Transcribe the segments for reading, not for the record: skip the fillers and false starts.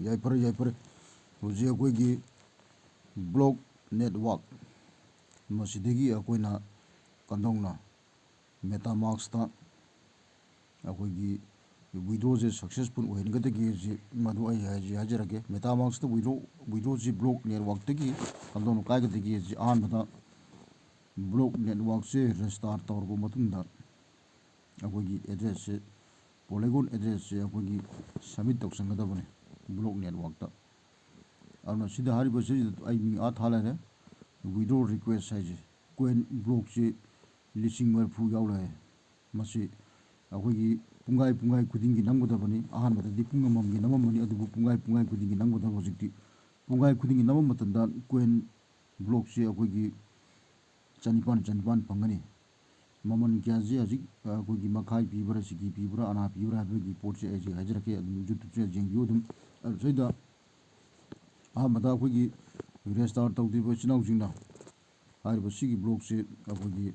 ꯌꯥꯏꯐꯔꯦ ꯍꯧꯖꯤꯛ ꯑꯩꯈꯣꯏꯒꯤ block network ꯃꯁꯤꯗꯒꯤ ꯑꯩꯈꯣꯏꯅ ꯀꯝꯗꯧꯅ ꯃꯦꯇꯥꯃꯥꯛꯁꯇ ꯑꯩꯈꯣꯏꯒꯤ ꯋꯤꯗ꯭ꯔꯣꯁꯦ ꯁꯛꯁꯦꯁꯐꯨꯜ ꯑꯣꯏꯍꯟꯒꯗꯒꯦꯁꯤ ꯃꯗꯨ ꯑꯩ ꯍꯥꯏꯖꯔꯒꯦ ꯃꯦꯇꯥꯃꯥꯛꯁꯇ ꯋꯤꯗ꯭ꯔꯣꯁꯤ ꯕ꯭ꯂꯣꯛ ꯅꯦꯠꯋꯥꯛꯇꯒꯤ ꯀꯝꯗꯧꯅ ꯀꯥꯏꯒꯗꯒꯦꯁꯤ ꯑꯍꯥꯟꯕꯗ ꯕ꯭ꯂꯣꯛ ꯅꯦꯠꯋꯥꯛꯁꯦ ꯔꯦꯁꯇꯥꯔꯠ ꯇꯧꯔꯕ ꯃꯇꯨꯡꯗ ꯑꯩꯈꯣꯏꯒꯤ ꯑꯦꯗ꯭ꯔꯦꯁꯁꯦ ꯄꯣꯂꯤꯒꯣꯟ ꯑꯦꯗ꯭ꯔꯦꯁꯁꯦ ꯑꯩꯈꯣꯏꯒꯤ ꯁꯕꯃꯤꯠ ꯇꯧꯁꯟꯒꯗꯕꯅꯤ ꯕ꯭ꯂꯣꯛ ꯅꯦꯠꯋꯥꯛꯇ ꯑꯗꯨꯅ ꯁꯤꯗ ꯍꯥꯏꯔꯤꯕꯁꯤꯗ ꯑꯩ ꯃꯤꯡ ꯊꯥ ꯂꯩꯔꯦ ꯋꯤꯗ꯭ꯔꯣ ꯔꯤꯀ꯭ꯋꯦꯁ ꯍꯥꯏꯁꯦ ꯀꯣꯏꯟ ꯕ꯭ꯂꯣꯛꯁꯤ 40,000 ꯌꯥꯎ ꯂꯩ ꯃꯁꯤ ꯑꯩꯈꯣꯏꯒꯤ ꯄꯨꯡꯈꯥꯏ ꯈꯨꯗꯤꯡꯒꯤ ꯅꯝꯒꯗꯕꯅꯤ ꯑꯍꯥꯟꯕꯗꯗꯤ ꯄꯨꯡ ꯑꯃꯃꯝꯒꯤ ꯅꯝꯃꯝꯕꯅꯤ ꯑꯗꯨꯕꯨ ꯄꯨꯡꯈꯥꯏ ꯈꯨꯗꯤꯡꯒꯤ ꯅꯝꯒꯗꯕ ꯍꯧꯖꯤꯛꯇꯤ ꯄꯨꯡꯈꯥꯏ ꯈꯨꯗꯤꯡꯒꯤ ꯅꯝꯕ ꯃꯇꯝꯗ ꯀꯣꯏꯟ ꯕ꯭ꯂꯣꯛꯁꯤ ꯑꯩꯈꯣꯏꯒꯤ 900 ꯐꯪꯒꯅꯤ ꯃꯃꯜ ꯀꯌꯥꯁꯤ ꯍꯧꯖꯤꯛ ꯑꯩꯈꯣꯏꯒꯤ ꯃꯈꯥꯏ ꯄꯤꯕ꯭ꯔꯥ ꯁꯤꯒꯤ ꯄꯤꯕ꯭ꯔꯥ ꯑꯅꯥ ꯄꯤꯕ꯭ꯔꯥ ꯍꯥꯏꯕꯒꯤ ꯄꯣꯠꯁꯦ ꯑꯩꯁꯦ ꯍꯥꯏꯖꯔꯛꯀꯦ ꯑꯗꯨꯝ ꯌꯨꯇ꯭ꯌꯨꯕꯁꯦ ꯌꯦꯡꯕꯤꯌꯨ ꯑꯗꯨꯝ ꯁꯤꯗ ꯑꯍꯥꯟꯕꯗ ꯑꯩꯈꯣꯏꯒꯤ ꯔꯦꯁꯇꯥꯔꯠ ꯇꯧꯗ꯭ꯔꯤꯕ ꯏꯆꯤꯜ ꯏꯅꯥꯎꯁꯤꯡꯅ ꯍꯥꯏꯔꯤꯕ ꯁꯤꯒꯤ ꯕ꯭ꯂꯣꯛꯁꯦ ꯑꯩꯈꯣꯏꯒꯤ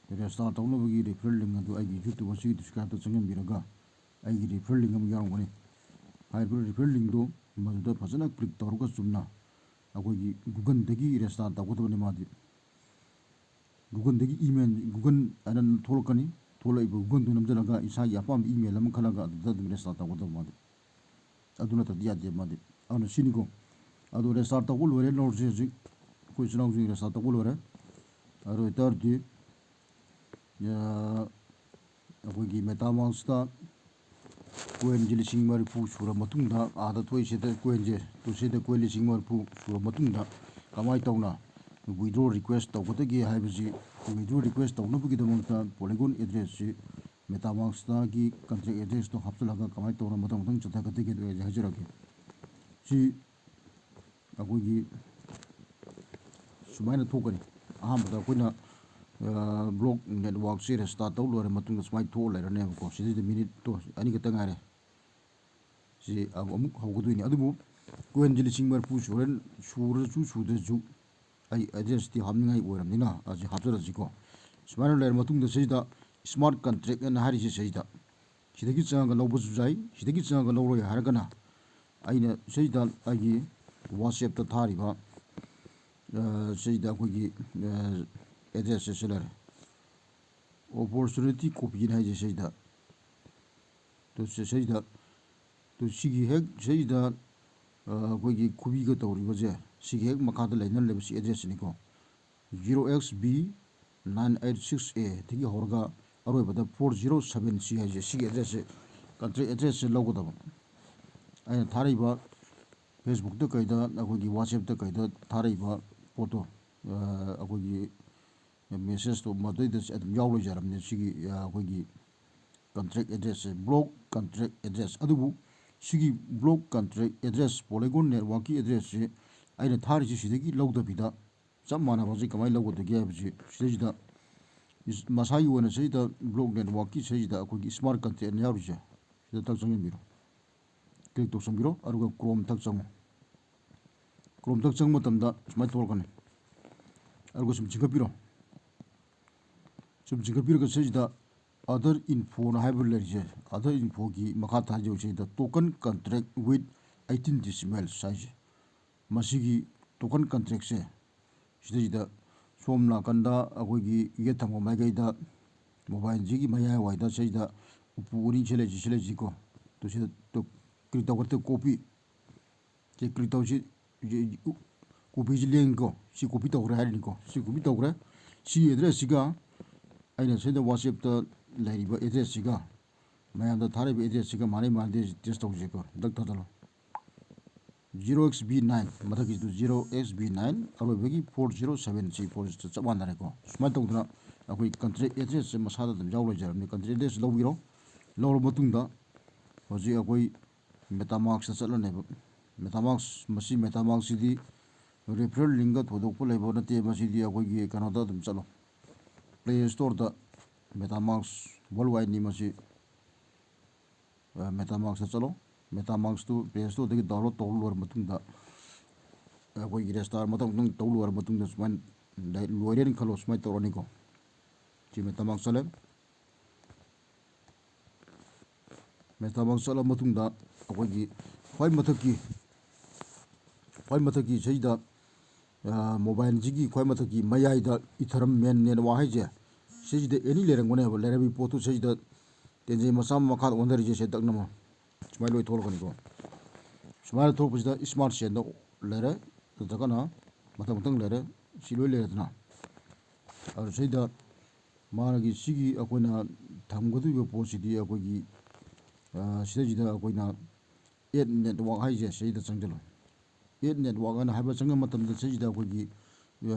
ꯔꯦꯁꯇꯥꯔꯠ ꯇꯧꯅꯕꯒꯤ ꯔꯤꯐꯔꯦꯜ ꯂꯤꯡ ꯑꯗꯨ ꯑꯩꯒꯤ ꯌꯨꯇ꯭ꯌꯨꯕ ꯑꯁꯤꯒꯤ ꯗꯤꯁꯀ꯭ꯔꯤꯞꯇ ꯆꯪꯁꯤꯟꯕꯤꯔꯒ ꯑꯩꯒꯤ ꯔꯤꯐꯔꯦꯜ ꯂꯤꯡ ꯑꯃ ꯌꯥꯎꯔꯝꯒꯅꯤ ꯍꯥꯏꯔꯤꯕ ꯔꯤꯐꯔꯦꯜ ꯂꯤꯡꯗꯣ ꯃꯗꯨꯗ ꯐꯖꯅ ꯀ꯭ꯂꯤꯛ ꯇꯧꯔꯒ ꯆꯨꯝꯅ ꯑꯩꯈꯣꯏꯒꯤ ꯒꯨꯒꯜꯗꯒꯤ ꯔꯦꯁꯇꯥꯔꯠ ꯇꯧꯒꯗꯕꯅꯤ ꯃꯥꯗꯤ ꯒꯨꯒꯜꯗꯒꯤ ꯏꯃꯦꯜ ꯒꯨꯒꯜ ꯍꯥꯏꯅ ꯊꯣꯛꯂꯛꯀꯅꯤ ꯊꯣꯛꯂꯛꯏꯕ ꯒꯨꯒꯜꯗꯨ ꯅꯝꯁꯤꯜꯂꯒ ꯏꯁꯥꯒꯤ ꯑꯄꯥꯝꯕ ꯏꯃꯦꯜ ꯑꯃ ꯈꯜꯂꯒ ꯑꯗꯨꯗ ꯑꯗꯨꯝ ꯔꯦꯁꯇꯥꯔꯠ ꯇꯧꯒꯗꯕ ꯃꯥꯗꯤ ꯑꯗꯨ ꯅꯠꯇ꯭ꯔꯗꯤ ꯌꯥꯗꯦ ꯃꯥꯗꯤ ꯑꯗꯨꯅ ꯁꯤꯅꯤꯀꯣ ꯑꯗꯨ ꯔꯦꯁꯇꯥꯔꯠ ꯇꯧꯕ ꯂꯣꯏꯔꯦ ꯂꯧꯔꯁꯤ ꯍꯧꯖꯤꯛ ꯑꯩꯈꯣꯏ ꯏꯆꯤꯜ ꯏꯅꯥꯎꯁꯤꯡ ꯔꯦꯁꯇꯥꯔꯠ ꯇꯧꯕ ꯂꯣꯏꯔꯦ ꯑꯗꯨ ꯑꯣꯏꯇꯥꯔꯗꯤ ꯑꯩꯈꯣꯏꯒꯤ ꯃꯦꯇꯥꯃꯥꯛꯁꯇ ꯀꯣꯏꯟꯁꯦ 30,000 ꯁꯨꯔ ꯃꯇꯨꯡꯗ ꯑꯥꯗ ꯊꯣꯛꯏꯁꯤꯗ ꯀꯣꯏꯟꯁꯦ ꯇꯨꯁꯤꯗ ꯀꯣꯏꯟ 30,000 ꯁꯨꯔ ꯃꯇꯨꯡꯗ ꯀꯃꯥꯏꯅ ꯇꯧꯅ ꯋꯤꯗ꯭ꯔꯣ ꯔꯤꯀ꯭ꯋꯦꯁ ꯇꯧꯒꯗꯒꯦ ꯍꯥꯏꯕꯁꯤ ꯋꯤꯗ꯭ꯔꯣ ꯔꯤꯀ꯭ꯋꯦꯁ ꯇꯧꯅꯕꯒꯤꯗꯃꯛꯇ ꯄꯣꯂꯤꯒꯣꯟ ꯑꯦꯗ꯭ꯔꯦꯁꯁꯤ ꯃꯦꯇꯥꯃꯥꯛꯁꯇꯒꯤ ꯀꯟꯇ꯭ꯔꯦꯛ ꯑꯦꯗ꯭ꯔꯦꯁꯇꯣ ꯍꯥꯞꯆꯤꯜꯂꯒ ꯀꯃꯥꯏꯅ ꯇꯧꯅ ꯃꯊꯪ ꯆꯠꯊꯒꯗꯒꯦ ꯑꯗꯨ ꯑꯩ ꯍꯥꯏꯖꯔꯛꯀꯦ ꯁꯤ ꯑꯩꯈꯣꯏꯒꯤ ꯁꯨꯃꯥꯏꯅ ꯊꯣꯛꯀꯅꯤ ꯑꯍꯥꯟꯕꯗ ꯑꯩꯈꯣꯏꯅ ꯕ꯭ꯂꯣꯛ ꯅꯦꯠꯋꯥꯛꯁꯦ ꯔꯦꯁꯇꯥꯔꯠ ꯇꯧ ꯂꯣꯏꯔ ꯃꯇꯨꯡꯗ ꯁꯨꯃꯥꯏꯅ ꯊꯣꯛꯑ ꯂꯩꯔꯅꯦꯕꯀꯣ ꯁꯤꯗꯩꯗ ꯃꯤꯅꯤꯠꯇꯣ ꯑꯅꯤꯈꯛꯇ ꯉꯥꯏꯔꯦ ꯁꯤ ꯑꯃꯨꯛ ꯍꯧꯒꯗꯣꯏꯅꯤ ꯑꯗꯨꯕꯨ ꯀꯣꯏꯟꯁꯦ 30,000 ꯁꯨꯔꯁꯨ ꯁꯨꯗ꯭ꯔꯁꯨ ꯑꯩ ꯑꯦꯗ꯭ꯔꯦꯁꯇꯤ ꯍꯥꯞꯅꯤꯡꯉꯥꯏ ꯑꯣꯏꯔꯕꯅꯤꯅ ꯑꯁꯤ ꯍꯥꯞꯆꯔꯁꯤꯀꯣ ꯁꯨꯃꯥꯏꯅ ꯂꯩꯔ ꯃꯇꯨꯡꯗ ꯁꯤꯗ ꯁ꯭ꯃꯥꯔꯠ ꯀꯟꯇ꯭ꯔꯦꯛ ꯑꯅ ꯍꯥꯏꯔꯤꯁꯦ ꯁꯤꯗꯒꯤ ꯆꯪꯉꯒ ꯂꯧꯕꯁꯨ ꯌꯥꯏ ꯁꯤꯗꯒꯤ ꯆꯪꯉꯒ ꯂꯧꯔꯣꯏ ꯍꯥꯏꯔꯒꯅ ꯑꯩꯅ ꯁꯤꯗ ꯑꯩꯒꯤ ꯋꯥꯆꯦꯞꯇ ꯊꯥꯔꯤꯕ ꯁꯤꯗ ꯑꯩꯈꯣꯏꯒꯤ ꯑꯦꯗ꯭ꯔꯦꯁꯁꯦ ꯁꯤ ꯂꯩꯔꯦ ꯑꯣꯄꯣꯔꯆꯨꯅꯤꯇꯤ ꯀꯣꯄꯤꯅ ꯍꯥꯏꯁꯦ ꯁꯤꯗ ꯁꯤꯒꯤ ꯍꯦꯛ ꯁꯤꯗ ꯑꯩꯈꯣꯏꯒꯤ ꯈꯨꯕꯤꯒ ꯇꯧꯔꯤꯕꯁꯦ ꯁꯤꯒꯤ ꯍꯦꯛ ꯃꯈꯥꯗ ꯂꯩꯅꯔꯤꯕ ꯁꯤ ꯑꯦꯗ꯭ꯔꯦꯁꯁꯤꯅꯤꯀꯣ 0xb986A ꯗꯒꯤ ꯍꯧꯔꯒ ꯑꯔꯣꯏꯕꯗ 407C ꯍꯥꯏꯁꯦ ꯁꯤꯒꯤ ꯑꯦꯗ꯭ꯔꯦꯁꯁꯦ ꯀꯟꯇ꯭ꯔꯦꯛ ꯑꯦꯗ꯭ꯔꯦꯁꯁꯦ ꯂꯧꯒꯗꯕ ꯑꯩꯅ ꯊꯥꯔꯤꯕ ꯐꯦꯁꯕꯨꯛꯇ ꯀꯩꯗ ꯑꯩꯈꯣꯏꯒꯤ ꯋꯥꯆꯦꯞꯇ ꯀꯩꯗ ꯊꯥꯔꯛꯏꯕ ꯄꯣꯠꯇꯣ ꯑꯩꯈꯣꯏꯒꯤ ꯃꯦꯁꯦꯖꯇꯣ ꯃꯗꯩꯗ ꯑꯗꯨꯝ ꯌꯥꯎ ꯂꯩꯖꯔꯕꯅꯦ ꯁꯤꯒꯤ ꯑꯩꯈꯣꯏꯒꯤ ꯀꯟꯇ꯭ꯔꯦꯛ ꯑꯦꯗ꯭ꯔꯦꯁꯁꯦ ꯕ꯭ꯂꯣꯛ ꯀꯟꯇ꯭ꯔꯦꯛ ꯑꯦꯗ꯭ꯔꯦꯁ ꯑꯗꯨꯕꯨ ꯁꯤꯒꯤ ꯕ꯭ꯂꯣꯛ ꯀꯟꯇ꯭ꯔꯦꯛ ꯑꯦꯗ꯭ꯔꯦꯁ ꯄꯣꯂꯤꯒꯣꯟ ꯅꯦꯠꯋꯥꯛꯀꯤ ꯑꯦꯗ꯭ꯔꯦꯁꯁꯦ ꯑꯩꯅ ꯊꯥꯔꯤꯁꯤ ꯁꯤꯗꯒꯤ ꯂꯧꯗꯕꯤꯗ ꯆꯞ ꯃꯥꯟꯅꯕꯁꯤ ꯀꯃꯥꯏꯅ ꯂꯧꯒꯗꯒꯦ ꯍꯥꯏꯕꯁꯤ ꯁꯤꯗꯩꯁꯤꯗ ꯃꯁꯥꯒꯤ ꯑꯣꯏꯅ ꯁꯤꯗ ꯕ꯭ꯂꯣꯛ ꯅꯦꯠꯋꯥꯛꯀꯤ ꯁꯤꯗ ꯑꯩꯈꯣꯏꯒꯤ ꯁ꯭ꯃꯥꯔꯠ ꯀꯟꯇ꯭ꯔꯦꯛꯅ ꯌꯥꯎꯔꯤꯁꯦ ꯁꯤꯗ ꯊꯛ ꯆꯪꯁꯤꯟꯕꯤꯔꯣ ꯀ꯭ꯂꯤꯛ ꯇꯧꯁꯟꯕꯤꯔꯣ ꯑꯗꯨꯒ ꯀ꯭ꯔꯣꯝ ꯊꯛ ꯆꯪꯉꯨ ꯀ꯭ꯔꯣꯝ ꯊꯛ ꯆꯪꯕ ꯃꯇꯝꯗ ꯁꯨꯃꯥꯏꯅ ꯊꯣꯛꯂꯛꯀꯅꯤ ꯑꯗꯨꯒ ꯁꯨꯝ ꯆꯤꯡꯈꯠꯄꯤꯔꯣ ꯁꯨꯝ ꯆꯤꯡꯈꯠꯄꯤꯔꯒ ꯁꯤꯁꯤꯗ ꯑꯗꯔ ꯏꯟꯐꯣꯅ ꯍꯥꯏꯕ ꯂꯩꯔꯤꯁꯦ ꯑꯗꯔ ꯏꯟꯐꯣꯒꯤ ꯃꯈꯥ ꯊꯥꯖꯧꯁꯤꯗ ꯇꯣꯀꯟ ꯀꯟꯇ꯭ꯔꯦꯛ ꯋꯤꯠ 18 ꯗꯤꯁꯤꯃꯦꯜꯁ ꯍꯥꯏꯁꯦ ꯃꯁꯤꯒꯤ ꯇꯣꯀꯟ ꯀꯟꯇ꯭ꯔꯦꯛꯁꯦ ꯁꯤꯗꯩꯁꯤꯗ ꯁꯣꯝ ꯅꯥꯀꯟꯗ ꯑꯩꯈꯣꯏꯒꯤ ꯌꯦꯠ ꯊꯪꯕ ꯃꯥꯏꯀꯩꯗ ꯃꯣꯕꯥꯏꯜꯁꯤꯒꯤ ꯃꯌꯥꯏꯋꯥꯏꯗ ꯁꯤꯗ ꯎꯄꯨ ꯑꯅꯤ ꯁꯤꯂꯩꯁꯤꯀꯣ ꯇꯨ ꯁꯤꯗ ꯀ꯭ꯂꯤꯛ ꯇꯧꯒꯗ ꯀꯣꯄꯤ ꯁꯤ ꯀ꯭ꯂꯤꯛ ꯇꯧꯁꯤ ꯀꯣꯄꯤꯁꯤ ꯂꯦꯡꯉꯤꯀꯣ ꯁꯤ ꯀꯣꯄꯤ ꯇꯧꯈ꯭ꯔꯦ ꯍꯥꯏꯔꯤꯅꯤꯀꯣ ꯁꯤ ꯀꯣꯄꯤ ꯇꯧꯈ꯭ꯔꯦ ꯁꯤ ꯑꯦꯗ꯭ꯔꯦꯁꯁꯤꯒ ꯑꯩꯅ ꯁꯤꯗ ꯋꯥꯆꯦꯞꯇ ꯂꯩꯔꯤꯕ ꯑꯦꯗ꯭ꯔꯦꯁꯁꯤꯒ ꯃꯌꯥꯝꯗ ꯊꯥꯔꯤꯕ ꯑꯦꯗ꯭ꯔꯦꯁꯁꯤꯒ ꯃꯥꯟꯅꯗꯦ ꯇꯦꯁ ꯇꯧꯁꯤꯀꯣ ꯗꯛ ꯊꯥꯖꯜꯂꯣ 0xb9 ꯃꯊꯛꯀꯤꯗꯨ 0xb9 ꯑꯔꯣꯏꯕꯒꯤ 407C ꯐꯣꯔꯁꯇ ꯆꯞ ꯃꯥꯟꯅꯔꯦꯀꯣ ꯁꯨꯃꯥꯏꯅ ꯇꯧꯗꯅ ꯑꯩꯈꯣꯏ ꯀꯟꯇ꯭ꯔꯦꯛ ꯑꯦꯗ꯭ꯔꯦꯁꯁꯦ ꯃꯁꯥꯗ ꯑꯗꯨꯝ ꯌꯥꯎ ꯂꯩꯖꯔꯕꯅꯤ ꯀꯟꯇ꯭ꯔꯦꯛ ꯑꯦꯗ꯭ꯔꯦꯁ ꯂꯧꯕꯤꯔꯣ ꯂꯧꯔꯕ ꯃꯇꯨꯡꯗ ꯍꯧꯖꯤꯛ ꯑꯩꯈꯣꯏ ꯃꯦꯇꯥꯃꯥꯛꯁꯇ ꯆꯠꯂꯅꯦꯕ ꯃꯦꯇꯥꯃꯥꯛꯁ ꯃꯁꯤ ꯃꯦꯇꯥꯃꯥꯛꯁꯁꯤꯗꯤ ꯔꯤꯐꯔꯦꯜ ꯂꯤꯡꯒ ꯊꯣꯏꯗꯣꯛꯄ ꯂꯩꯕ ꯅꯠꯇꯦ ꯃꯁꯤꯗꯤ ꯑꯩꯈꯣꯏꯒꯤ ꯀꯩꯅꯣꯗ ꯑꯗꯨꯝ ꯆꯠꯂꯣ ꯄ꯭ꯂꯦ ꯁ꯭ꯇꯣꯔꯗ ꯃꯦꯇꯥꯃꯥꯛꯁ ꯋꯥꯔꯜ ꯋꯥꯏꯗꯅꯤ ꯃꯁꯤ ꯃꯦꯇꯥꯃꯥꯛꯁꯇ ꯆꯠꯂꯣ ꯃꯦꯇꯥꯃꯥꯛꯁꯇꯨ ꯄ꯭ꯂꯦ ꯁ꯭ꯇꯣꯔꯗꯒꯤ ꯗꯥꯎꯟꯂꯣꯗ ꯇꯧꯕ ꯂꯣꯏꯔ ꯃꯇꯨꯡꯗ ꯑꯩꯈꯣꯏꯒꯤ ꯔꯦꯁꯇꯥꯔ ꯃꯊꯪ ꯇꯧ ꯂꯣꯏꯔ ꯃꯇꯨꯡꯗ ꯁꯨꯃꯥꯏꯅ ꯂꯣꯏꯔꯦꯅ ꯈꯜꯂꯣ ꯁꯨꯃꯥꯏꯅ ꯇꯧꯔꯅꯤꯀꯣ ꯁꯤ ꯃꯦꯇꯥꯃꯥꯛꯁ ꯆꯠꯂꯦ ꯃꯦꯇꯥꯃꯥꯛꯁ ꯆꯠꯂ ꯃꯇꯨꯡꯗ ꯑꯩꯈꯣꯏꯒꯤ ꯈ꯭ꯋꯥꯏ ꯃꯊꯛꯀꯤ ꯁꯤꯗ ꯃꯣꯕꯥꯏꯜꯁꯤꯒꯤ ꯈ꯭ꯋꯥꯏ ꯃꯊꯛꯀꯤ ꯃꯌꯥꯏꯗ ꯏꯊꯔꯝ ꯃꯦꯟ ꯅꯦꯠꯋꯥꯛ ꯍꯥꯏꯁꯦ ꯁꯤꯁꯤꯗ ꯑꯦꯅꯤ ꯂꯩꯔꯝꯒꯅꯦꯕ ꯂꯩꯔꯝꯃꯤ ꯄꯣꯠꯇꯨ ꯁꯤꯁꯤꯗ ꯇꯦꯟꯖꯩ ꯃꯆꯥ ꯃꯈꯥꯗ ꯑꯣꯟꯊꯔꯤꯁꯦ ꯁꯤ ꯇꯛꯅꯃ ꯁꯨꯃꯥꯏꯅ ꯂꯣꯏ ꯊꯣꯛꯂꯛꯀꯅꯤꯀꯣ ꯁꯨꯃꯥꯏꯅ ꯊꯣꯛꯄꯁꯤꯗ ꯁ꯭ꯃꯥꯔꯠ ꯆꯦꯟꯗ ꯂꯩꯔꯦ ꯅꯠꯇ꯭ꯔꯒꯅ ꯃꯊꯪ ꯂꯩꯔꯦ ꯁꯤ ꯂꯣꯏ ꯂꯩꯔꯦꯗꯅ ꯑꯗꯨ ꯁꯤꯗ ꯃꯥꯒꯤ ꯁꯤꯒꯤ ꯑꯩꯈꯣꯏꯅ ꯊꯝꯒꯗꯧꯔꯤꯕ ꯄꯣꯠꯁꯤꯗꯤ ꯑꯩꯈꯣꯏꯒꯤ ꯁꯤꯗꯩꯁꯤꯗ ꯑꯩꯈꯣꯏꯅ ꯑꯦꯠ ꯅꯦꯠꯋꯥꯛ ꯍꯥꯏꯁꯦ ꯁꯤꯗ ꯆꯪꯁꯤꯜꯂꯣ ꯑꯦꯠ ꯅꯦꯠꯋꯥꯛ ꯑꯅ ꯍꯥꯏꯕ ꯆꯪꯕ ꯃꯇꯝꯗ ꯁꯤꯁꯤꯗ ꯑꯩꯈꯣꯏꯒꯤ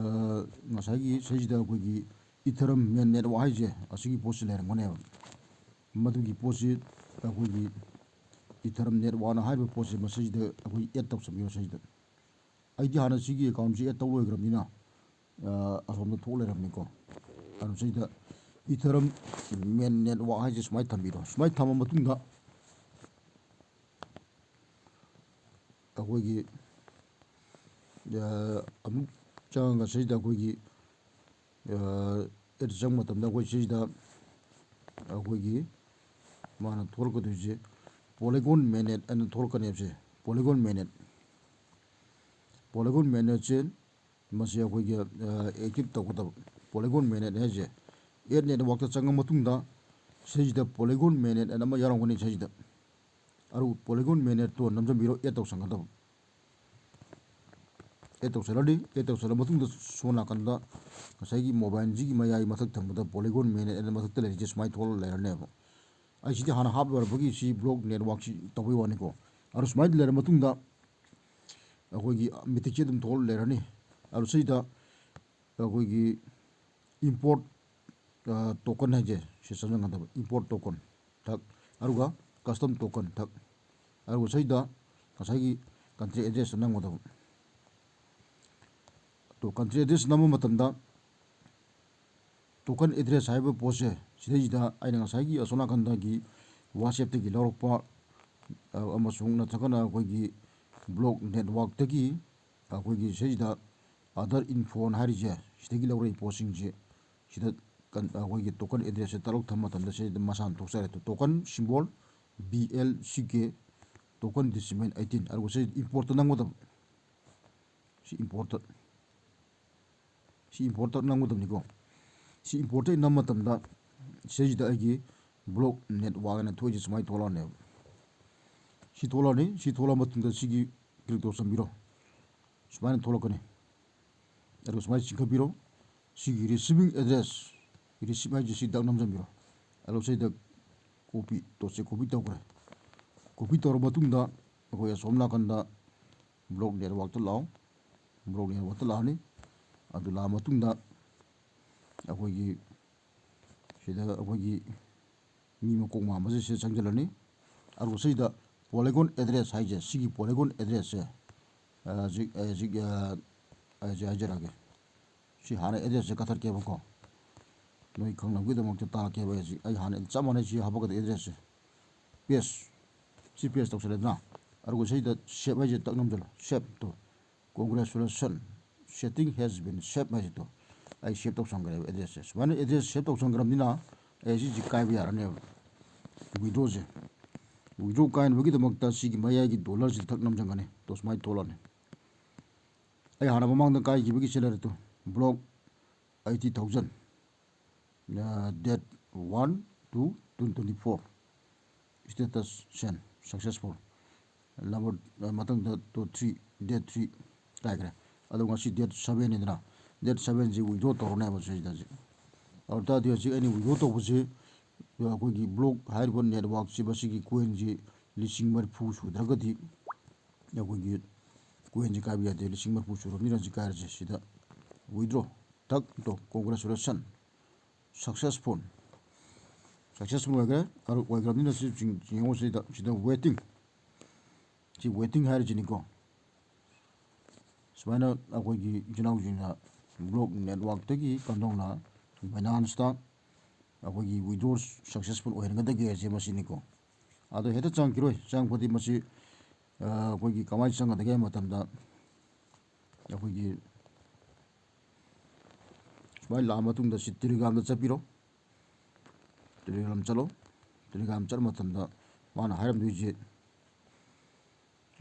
ꯉꯁꯥꯏꯒꯤ ꯁꯤꯁꯤꯗ ꯑꯩꯈꯣꯏꯒꯤ ꯏꯊꯔꯝ ꯃꯦꯟ ꯅꯦꯠꯋꯥꯛ ꯍꯥꯏꯁꯦ ꯑꯁꯤꯒꯤ ꯄꯣꯠꯁꯤ ꯂꯩꯔꯝꯒꯅꯦꯕ ꯃꯗꯨꯒꯤ ꯄꯣꯠꯁꯤ ꯑꯩꯈꯣꯏꯒꯤ ꯏꯊꯔꯝ ꯅꯦꯠꯋꯥꯛꯅ ꯍꯥꯏꯔꯤꯕ ꯄꯣꯠꯁꯤ ꯃꯁꯤꯗ ꯑꯩꯈꯣꯏ ꯑꯦꯠ ꯇꯧꯁꯟꯕꯤꯔꯣ ꯁꯤꯗ ꯑꯩꯗꯤ ꯍꯥꯟꯅ ꯁꯤꯒꯤ ꯑꯦꯀꯥꯎꯟꯁꯤ ꯑꯦꯠ ꯇꯧ ꯂꯣꯏꯈ꯭ꯔꯕꯅꯤꯅ ꯑꯁꯣꯝꯗ ꯊꯣꯛ ꯂꯩꯔꯝꯅꯤꯀꯣ ꯑꯗꯨ ꯁꯤꯗ ꯏꯊꯔꯝ ꯃꯦꯟ ꯅꯦꯠꯋꯥꯛ ꯍꯥꯏꯁꯦ ꯁꯨꯃꯥꯏꯅ ꯊꯝꯕꯤꯔꯣ ꯁꯨꯃꯥꯏꯅ ꯊꯝꯃ ꯃꯇꯨꯡꯗ ꯑꯩꯈꯣꯏꯒꯤ ꯑꯃꯨꯛ ꯆꯪꯉꯒ ꯁꯤꯗ ꯑꯩꯈꯣꯏꯒꯤ ꯑꯦꯠ ꯆꯪꯕ ꯃꯇꯝꯗ ꯑꯩꯈꯣꯏ ꯁꯤꯗ ꯑꯩꯈꯣꯏꯒꯤ ꯃꯥꯅ ꯊꯣꯛꯂꯛꯀꯗꯣꯏꯁꯦ ꯄꯣꯂꯤꯒꯣꯟ ꯃꯦꯅꯦꯠ ꯑꯅ ꯊꯣꯛꯂꯛꯀꯅꯦꯕꯁꯦ ꯄꯣꯂꯤꯒꯣꯟ ꯃꯦꯅꯦꯠꯁꯦ ꯃꯁꯤ ꯑꯩꯈꯣꯏꯒꯤ ꯑꯦꯛꯇꯤꯞ ꯇꯧꯒꯗꯕ ꯄꯣꯂꯤꯒꯣꯟ ꯃꯦꯅꯦꯠ ꯍꯥꯏꯁꯦ ꯑꯦꯠ ꯅꯦꯠꯋꯥꯛꯇ ꯆꯪꯉ ꯃꯇꯨꯡꯗ ꯁꯤꯁꯤꯗ ꯄꯣꯂꯤꯒꯣꯟ ꯃꯦꯅꯦꯠ ꯑꯅ ꯑꯃ ꯌꯥꯎꯔꯝꯒꯅꯤ ꯁꯤꯁꯤꯗ ꯑꯗꯨ ꯄꯣꯂꯤꯒꯣꯟ ꯃꯦꯅꯦꯠꯇꯣ ꯅꯝꯖꯟꯕꯤꯔꯣ ꯑꯦꯠ ꯇꯧꯁꯟꯒꯗꯕ ꯑꯦꯠ ꯇꯧꯁꯜꯂꯅꯤ ꯑꯦꯠ ꯇꯧꯁꯜꯂ ꯃꯇꯨꯡꯗ ꯁꯣꯝ ꯅꯥꯀꯟꯗ ꯉꯁꯥꯏꯒꯤ ꯃꯣꯕꯥꯏꯜꯁꯤꯒꯤ ꯃꯌꯥꯏ ꯃꯊꯛ ꯊꯪꯕꯗ ꯄꯣꯂꯤꯒꯣꯟ ꯃꯦꯅꯦꯠ ꯑꯅ ꯃꯊꯛꯇ ꯂꯩꯔꯤꯁꯦ ꯁꯨꯃꯥꯏꯅ ꯊꯣꯛꯂꯒ ꯂꯩꯔꯅꯦꯕ ꯑꯩ ꯁꯤꯗꯤ ꯍꯥꯟꯅ ꯍꯥꯞ ꯂꯣꯏꯔꯛꯄꯒꯤ ꯁꯤ ꯕ꯭ꯂꯣꯛ ꯅꯦꯠꯋꯥꯛꯁꯤ ꯇꯧꯕꯩ ꯋꯥꯅꯤꯀꯣ ꯑꯗꯨ ꯁꯨꯃꯥꯏꯅ ꯂꯩꯔ ꯃꯇꯨꯡꯗ ꯑꯩꯈꯣꯏꯒꯤ ꯃꯤꯇꯤꯛꯁꯦ ꯑꯗꯨꯝ ꯊꯣꯛꯂꯒ ꯂꯩꯔꯅꯤ ꯑꯗꯨ ꯁꯤꯗ ꯑꯩꯈꯣꯏꯒꯤ ꯏꯝꯄꯣꯔꯠ ꯇꯣꯀꯟ ꯍꯥꯏꯁꯦ ꯁꯤ ꯆꯪꯍꯟꯒꯗꯕ ꯏꯝꯄꯣꯔꯠ ꯇꯣꯀꯟ ꯊꯛ ꯑꯗꯨꯒ ꯀꯁꯇꯝ ꯇꯣꯀꯟ ꯊꯛ ꯑꯗꯨꯒ ꯁꯤꯗ ꯉꯁꯥꯏꯒꯤ ꯀꯟꯇ꯭ꯔꯤ ꯑꯦꯗ꯭ꯔꯦꯁꯇ ꯅꯝꯒꯗꯕ ꯇꯣ ꯀꯟꯇ꯭ꯔꯤ ꯑꯦꯗ꯭ꯔꯦꯁ ꯅꯝꯕ ꯃꯇꯝꯗ ꯇꯣꯀꯟ ꯑꯦꯗ꯭ꯔꯦꯁ ꯍꯥꯏꯕ ꯄꯣꯠꯁꯦ ꯁꯤꯗꯩꯁꯤꯗ ꯑꯩꯅ ꯉꯁꯥꯏꯒꯤ ꯑꯁꯣꯝ ꯅꯥꯀꯟꯗꯒꯤ ꯋꯥꯆꯦꯞꯇꯒꯤ ꯂꯧꯔꯛꯄ ꯑꯃꯁꯨꯡ ꯅꯠꯇ꯭ꯔꯒꯅ ꯑꯩꯈꯣꯏꯒꯤ ꯕ꯭ꯂꯣꯛ ꯅꯦꯠꯋꯥꯛꯇꯒꯤ ꯑꯩꯈꯣꯏꯒꯤ ꯁꯤꯗ ꯑꯗꯔ ꯏꯟꯐꯣꯟ ꯍꯥꯏꯔꯤꯁꯦ ꯁꯤꯗꯒꯤ ꯂꯧꯔꯛꯏ ꯄꯣꯠꯁꯤꯡꯁꯦ ꯁꯤꯗ ꯑꯩꯈꯣꯏꯒꯤ ꯇꯣꯀꯟ ꯑꯦꯗ꯭ꯔꯦꯁꯁꯦ ꯇꯔꯨꯛ ꯊꯝꯕ ꯃꯇꯝꯗ ꯁꯤꯗ ꯃꯁꯥꯅ ꯊꯣꯛꯆꯔꯦ ꯇꯣꯀꯟ ꯁꯤꯝꯕꯣꯜ BLCK ꯇꯣꯀꯟ ꯗꯤꯁꯤꯃꯦꯟ 18 ꯑꯗꯨꯒ ꯁꯤ ꯏꯝꯄꯣꯔꯠꯇ ꯅꯝꯒꯗꯕ ꯁꯤ ꯏꯝꯄꯣꯔꯠꯇ ꯅꯝꯒꯗꯕꯅꯤꯀꯣ ꯁꯤ ꯏꯝꯄꯣꯔꯠꯇ ꯅꯝꯕ ꯃꯇꯝꯗ ꯁꯤꯁꯤꯗ ꯑꯩꯒꯤ ꯕ꯭ꯂꯣꯛ ꯅꯦꯠꯋꯥꯛ ꯑꯅ ꯊꯣꯛꯏꯁꯦ ꯁꯨꯃꯥꯏꯅ ꯊꯣꯛꯂꯛꯑꯅꯦꯕ ꯁꯤ ꯊꯣꯛꯂꯛꯑꯅꯤ ꯁꯤ ꯊꯣꯛꯂꯛꯑ ꯃꯇꯨꯡꯗ ꯁꯤꯒꯤ ꯀ꯭ꯂꯤꯛ ꯇꯧꯁꯟꯕꯤꯔꯣ ꯁꯨꯃꯥꯏꯅ ꯊꯣꯛꯂꯛꯀꯅꯤ ꯑꯗꯨꯒ ꯁꯨꯃꯥꯏꯅ ꯆꯤꯡꯈꯠꯄꯤꯔꯣ ꯁꯤꯒꯤ ꯔꯤꯁꯤꯚꯤꯡ ꯑꯦꯗ꯭ꯔꯦꯁ ꯔꯤꯁꯤꯞ ꯍꯥꯏꯁꯦ ꯁꯤꯗ ꯅꯝꯖꯟꯕꯤꯔꯣ ꯑꯗꯨꯒ ꯁꯤꯗ ꯀꯣꯄꯤ ꯇꯧꯈ꯭ꯔꯦ ꯀꯣꯄꯤ ꯇꯧꯔ ꯃꯇꯨꯡꯗ ꯑꯩꯈꯣꯏ ꯑꯁꯣꯝ ꯅꯥꯀꯟꯗ ꯕ꯭ꯂꯣꯛ ꯅꯦꯠꯋꯥꯛꯇ ꯂꯥꯛꯑꯅꯤ ꯑꯗꯨ ꯂꯥꯛꯑ ꯃꯇꯨꯡꯗ ꯑꯩꯈꯣꯏꯒꯤ ꯁꯤꯗ ꯑꯩꯈꯣꯏꯒꯤ ꯃꯤ ꯃꯀꯣꯛ ꯃꯥꯟꯕꯁꯦ ꯁꯤꯗ ꯆꯪꯁꯤꯜꯂꯅꯤ ꯑꯗꯨꯒ ꯁꯤꯗ ꯄꯣꯂꯤꯒꯣꯟ ꯑꯦꯗ꯭ꯔꯦꯁ ꯍꯥꯏꯁꯦ ꯁꯤꯒꯤ ꯄꯣꯂꯤꯒꯣꯟ ꯑꯦꯗ꯭ꯔꯦꯁꯁꯦ ꯍꯧꯖꯤꯛ ꯍꯥꯏꯖꯔꯛꯑꯒꯦ ꯁꯤ ꯍꯥꯟꯅ ꯑꯦꯗ꯭ꯔꯦꯁꯁꯦ ꯀꯛꯊꯠꯀꯦꯕꯀꯣ ꯅꯣꯏ ꯈꯪꯅꯕꯒꯤꯗꯃꯛꯇ ꯇꯥꯛꯀꯦꯕ ꯍꯧꯖꯤꯛ ꯑꯩ ꯍꯥꯟꯅ ꯆꯞ ꯃꯥꯟꯅꯩ ꯁꯤ ꯍꯥꯞꯄꯛꯀꯗꯕ ꯑꯦꯗ꯭ꯔꯦꯁꯁꯦ ꯁꯤ ꯄꯦꯁ ꯇꯧꯁꯜꯂꯦꯗꯅ ꯑꯗꯨꯒ ꯁꯤꯗ ꯁꯦꯞ ꯍꯥꯏꯁꯦ ꯇꯛ ꯅꯝꯁꯤꯜꯂꯣ ꯁꯦꯞꯇꯣ ꯀꯣꯡꯒ꯭ꯔꯦꯆꯨꯂꯦꯁꯟ ꯁꯦꯠꯇꯤꯡ ꯍꯦꯖ ꯕꯤꯟ ꯁꯦꯞ ꯍꯥꯏꯁꯤꯗꯣ ꯑꯩ ꯁꯦꯞ ꯇꯧꯁꯟꯈ꯭ꯔꯦꯕ ꯑꯦꯗ꯭ꯔꯦꯁꯁꯦ ꯁꯨꯃꯥꯏꯅ ꯑꯦꯗ꯭ꯔꯦꯁ ꯁꯦꯞ ꯇꯧꯁꯟꯈ꯭ꯔꯕꯅꯤꯅ ꯑꯩ ꯁꯤꯁꯦ ꯀꯥꯏꯕ ꯌꯥꯔꯅꯦꯕ ꯋꯤꯗ꯭ꯔꯣ ꯀꯥꯏꯅꯕꯒꯤꯗꯃꯛꯇ ꯁꯤꯒꯤ ꯃꯌꯥꯏꯒꯤ ꯗꯣꯂꯔꯁꯤ ꯊꯛ ꯅꯝꯁꯤꯟꯒꯅꯤ ꯇꯣ ꯁꯨꯃꯥꯏꯅ ꯊꯣꯛꯂꯛꯑꯅꯤ ꯑꯩ ꯍꯥꯟꯅ ꯃꯃꯥꯡꯗ ꯀꯥꯏꯈꯤꯕꯒꯤ ꯁꯦꯂꯔꯤꯇꯣ ꯕ꯭ꯂꯣꯛ 80,000 ꯗꯦꯠ 1/2/2024 ꯁ꯭ꯇꯦꯇꯁ ꯁꯦꯟ ꯁꯛꯁꯦꯁꯐꯨꯜ ꯅꯝꯕꯔ ꯃꯊꯪꯗ ꯗꯦꯠ 3 ꯀꯥꯏꯈ꯭ꯔꯦ ꯑꯗꯨ ꯉꯁꯤ ꯗꯦꯠ 7ꯅꯤꯗꯅ ꯗꯦꯠ 7ꯁꯤ ꯋꯤꯗ꯭ꯔꯣ ꯇꯧꯔꯅꯦꯕ ꯁꯤꯗ ꯍꯧꯖꯤꯛ ꯑꯗꯨ ꯇꯥꯔꯗꯤ ꯍꯧꯖꯤꯛ ꯑꯩꯅ ꯋꯤꯗ꯭ꯔꯣ ꯇꯧꯕꯁꯤ ꯑꯩꯈꯣꯏꯒꯤ ꯕ꯭ꯂꯣꯛ ꯍꯥꯏꯔꯤꯕ ꯅꯦꯠꯋꯥꯛꯁꯤ ꯃꯁꯤꯒꯤ ꯀꯣꯏꯟꯁꯤ 30 ꯁꯨꯗ꯭ꯔꯒꯗꯤ ꯑꯩꯈꯣꯏꯒꯤ ꯀꯣꯏꯟꯁꯤ ꯀꯥꯏꯕ ꯌꯥꯗꯦ 30 ꯁꯨꯔꯕꯅꯤꯅ ꯍꯧꯖꯤꯛ ꯀꯥꯏꯔꯁꯦ ꯁꯤꯗ ꯋꯤꯗ꯭ꯔꯣ ꯊꯛ ꯀꯣꯡꯒ꯭ꯔꯦꯆꯨꯂꯦꯁꯟ ꯁꯛꯁꯦꯁꯐꯨꯜ ꯑꯣꯏꯈ꯭ꯔꯦ ꯑꯣꯏꯈ꯭ꯔꯕꯅꯤꯅ ꯁꯤ ꯌꯦꯡꯉꯣ ꯁꯤꯗ ꯋꯦꯇꯤꯡ ꯍꯥꯏꯔꯤꯁꯤꯅꯤꯀꯣ ꯁꯨꯃꯥꯏꯅ ꯑꯩꯈꯣꯏꯒꯤ ꯏꯆꯤꯜ ꯏꯅꯥꯎꯁꯤꯡꯅ ꯕ꯭ꯂꯣꯛ ꯅꯦꯠꯋꯥꯛꯇꯒꯤ ꯀꯝꯗꯧꯅ ꯕꯥꯏꯅꯥꯟꯁꯇ ꯑꯩꯈꯣꯏꯒꯤ ꯋꯤꯗ꯭ꯔꯣ ꯁꯛꯁꯦꯁꯐꯨꯜ ꯑꯣꯏꯍꯟꯒꯗꯒꯦ ꯍꯥꯏꯁꯦ ꯃꯁꯤꯅꯤꯀꯣ ꯑꯗꯣ ꯍꯦꯛꯇ ꯆꯪꯈꯤꯔꯣꯏ ꯆꯪꯉꯛꯄꯗꯤ ꯃꯁꯤ ꯑꯩꯈꯣꯏꯒꯤ ꯀꯃꯥꯏꯅ ꯆꯪꯒꯗꯒꯦ ꯍꯥꯏꯕ ꯃꯇꯝꯗ ꯑꯩꯈꯣꯏꯒꯤ ꯁꯨꯃꯥꯏꯅ ꯂꯥꯛꯑ ꯃꯇꯨꯡꯗ ꯁꯤ ꯇꯦꯂꯤꯒ꯭ꯔꯥꯝꯗ ꯆꯠꯄꯤꯔꯣ ꯇꯦꯂꯤꯒ꯭ꯔꯥꯝ ꯆꯠꯂꯣ ꯇꯦꯂꯤꯒ꯭ꯔꯥꯝ ꯆꯠꯄ ꯃꯇꯝꯗ ꯃꯥꯅ ꯍꯥꯏꯔꯝꯗꯣꯏꯁꯦ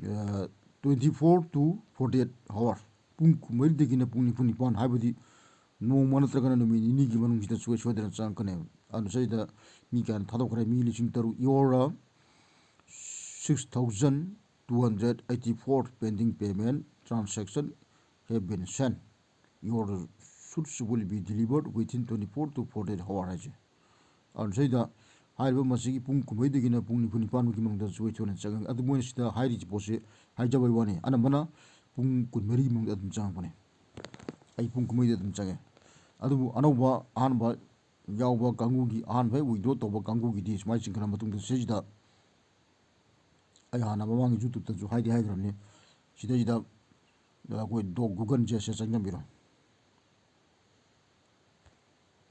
24 to 48 hour pung kumaridagina pung nipun nipan haibadi nongma natragana numi nini gi manungsida soidana changkane anu saida mi kan thadokre mi lising taru yora 6,284 pending payment transaction have been sent. Your suits will be delivered within 24 to 48 hours. And say that haiba masigi pung kumaidagina pung nipuni panu kimangda suichona changang adu moina sida hairi pose haijabai wani anamana pung kunmeri mangda adum changpane ai pung kumaida adum change adu anauba ahanba yauba kangugi ahanba withdraw toba kangugi di smai chingkana matungda sejida ai hana mamang youtube ta ju haidi haigramni sida koi do google je se changjambiro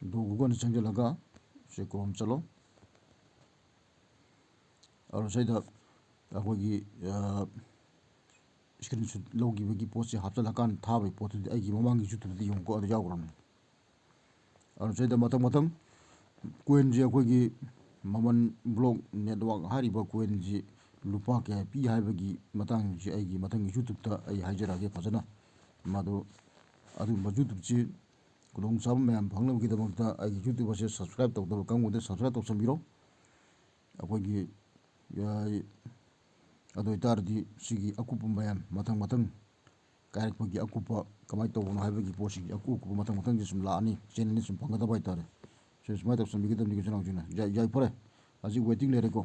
do google changjalaga se chrome chalo और सैदा अखोगी screenshot लौगिबगी post हापचलकान थाबै पोतुदि आइगी ममांगी जुतुदि यंको अदु यावग्राम और सैदा Matang Matang coin जे अखोगी ममन blog network हारिबा coin जी लुपा के P हाइबगी Matang जी आइगी Matang YouTube ता आई हाइजरागे फजना मादो अदु YouTube जी कुदोंग साब मैम फंगनबगी दमकता आइगी यूट्यूब असे सब्सक्राइब तौदब कांगुदे सब्सक्राइब तौसंबिरो अखोगी अदो इतारदी सिगी अकुप मैम मतंग मतंग कायरपगी अकुप कमाय तौबनो हाइबगी पोसी अकुप मतंग मतंग जे सुम लानी चैनल नि सुम फंगदा बाय तारे से सुमाय तौसंबिगी दमनि के चनाव जुना जाय परे अजि वेटिंग लेरेको